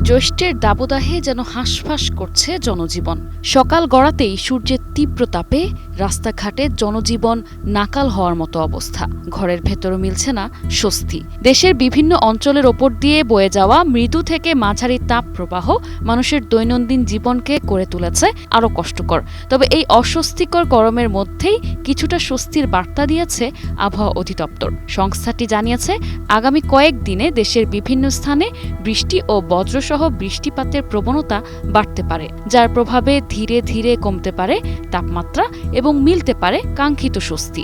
জ্যৈষ্ঠের দাবদাহে যেন হাঁসফাঁস করছে জনজীবন। সকাল গড়াতেই সূর্যের তীব্র তাপে রাস্তাঘাটে জনজীবন নাকাল হওয়ার মতো অবস্থা। ঘরের ভেতরও মিলছে না স্বস্তি। দেশের বিভিন্ন অঞ্চলের ওপর দিয়ে বয়ে যাওয়া মৃদু থেকে মাঝারি তাপ প্রবাহ মানুষের দৈনন্দিন জীবনকে করে তুলেছে আরও কষ্টকর। তবে এই অস্বস্তিকর গরমের মধ্যেই কিছুটা স্বস্তির বার্তা দিয়েছে আবহাওয়া অধিদপ্তর। সংস্থাটি জানিয়েছে, আগামী কয়েকদিনে দেশের বিভিন্ন স্থানে বৃষ্টি ও বজ্রসহ বৃষ্টিপাতের প্রবণতা বাড়তে পারে, যার প্রভাবে ধীরে ধীরে কমতে পারে তাপমাত্রা এবং মিলতে পারে কাঙ্ক্ষিত স্বস্তি।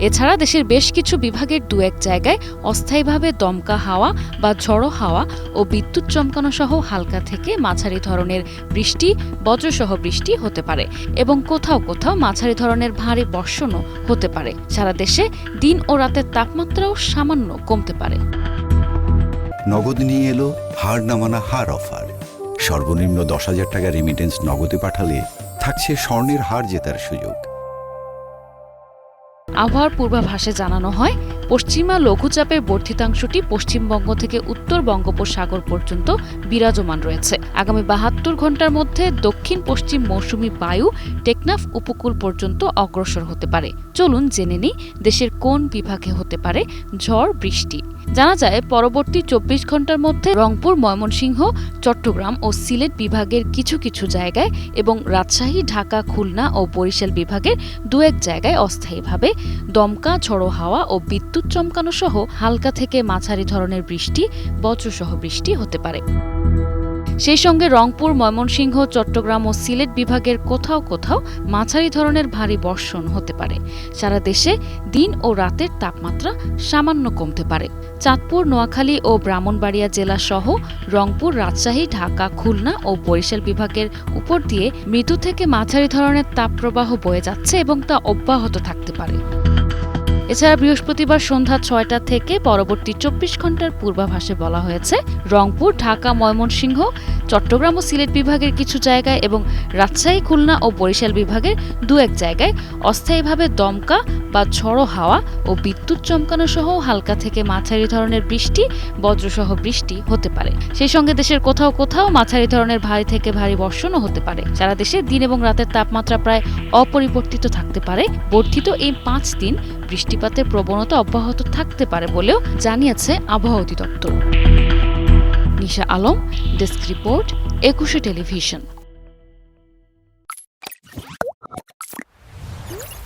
এছাড়া দেশের বেশ কিছু বিভাগের দু এক জায়গায় অস্থায়ীভাবে দমকা হাওয়া বা ঝড়ো হাওয়া ও বিদ্যুৎ চমকানো সহ হালকা থেকে মাঝারি ধরনের বৃষ্টি, বজ্রসহ বৃষ্টি হতে পারে এবং কোথাও কোথাও মাঝারি ধরনের ভারী বর্ষণও হতে পারে। সারা দেশে দিন ও রাতের তাপমাত্রাও সামান্য কমতে পারে। নগদ নিয়ে এলো হার না মানা হার অফার। সর্বনিম্ন 10,000 টাকা রেমিটেন্স নগদে পাঠালে থাকছে স্বর্ণের হার জেতার সুযোগ। আবহাওয়ার পূর্বাভাসে জানানো হয়, পশ্চিমা লঘুচাপের বর্ধিতাংশটি পশ্চিমবঙ্গ থেকে উত্তর বঙ্গোপসাগর পর্যন্ত বিরাজমান রয়েছে। আগামী 72 ঘন্টার মধ্যে দক্ষিণ পশ্চিম মৌসুমি বায়ু টেকনাফ উপকূল পর্যন্ত অগ্রসর হতে পারে। চলুন জেনে নিই দেশের কোন বিভাগে হতে পারে ঝড় বৃষ্টি। জানা যায়, পরবর্তী 24 ঘন্টার মধ্যে রংপুর, ময়মনসিংহ, চট্টগ্রাম ও সিলেট বিভাগের কিছু কিছু জায়গায় এবং রাজশাহী, ঢাকা, খুলনা ও বরিশাল বিভাগের দু এক জায়গায় অস্থায়ীভাবে দমকা, ঝড়ো হাওয়া ও বিদ্যুৎ চমকানো সহ হালকা থেকে মাঝারি ধরনের বৃষ্টি, বজ্রসহ বৃষ্টি হতে পারে। সেই সঙ্গে রংপুর, ময়মনসিংহ, চট্টগ্রাম ও সিলেট বিভাগের কোথাও কোথাও মাঝারি ধরনের ভারী বর্ষণ হতে পারে। সারা দেশে দিন ও রাতের তাপমাত্রা সামান্য কমতে পারে। চাঁদপুর, নোয়াখালী ও ব্রাহ্মণবাড়িয়া জেলা সহ রংপুর, রাজশাহী, ঢাকা, খুলনা ও বরিশাল বিভাগের উপর দিয়ে মৃদু থেকে মাঝারি ধরনের তাপপ্রবাহ বয়ে যাচ্ছে এবং তা অব্যাহত থাকতে পারে। এছাড়া বৃহস্পতিবার সন্ধ্যা 6টা থেকে পরবর্তী 24 ঘন্টার পূর্বাভাসে বলা হয়েছে, রংপুর, ঢাকা, ময়মনসিংহ, চট্টগ্রাম ও সিলেট বিভাগের কিছু জায়গায় এবং রাজশাহী, খুলনা ও বরিশাল বিভাগের দু এক জায়গায় অস্থায়ীভাবে দমকা বা ঝড়ো হাওয়া ও বিদ্যুৎ চমকানো সহ হালকা থেকে মাঝারি ধরনের বৃষ্টি, বজ্রসহ বৃষ্টি হতে পারে। সেই সঙ্গে দেশের কোথাও কোথাও মাঝারি ধরনের ভারী থেকে ভারী বর্ষণও হতে পারে। সারা দেশে দিন এবং রাতের তাপমাত্রা প্রায় অপরিবর্তিত থাকতে পারে। বর্ধিত এই 5 দিন বৃষ্টিপাতের প্রবণতা অব্যাহত থাকতে পারে বলেও জানিয়েছে আবহাওয়া অধিদপ্তর। নিশা আলম, ডেস্ক রিপোর্ট, 21 টেলিভিশন।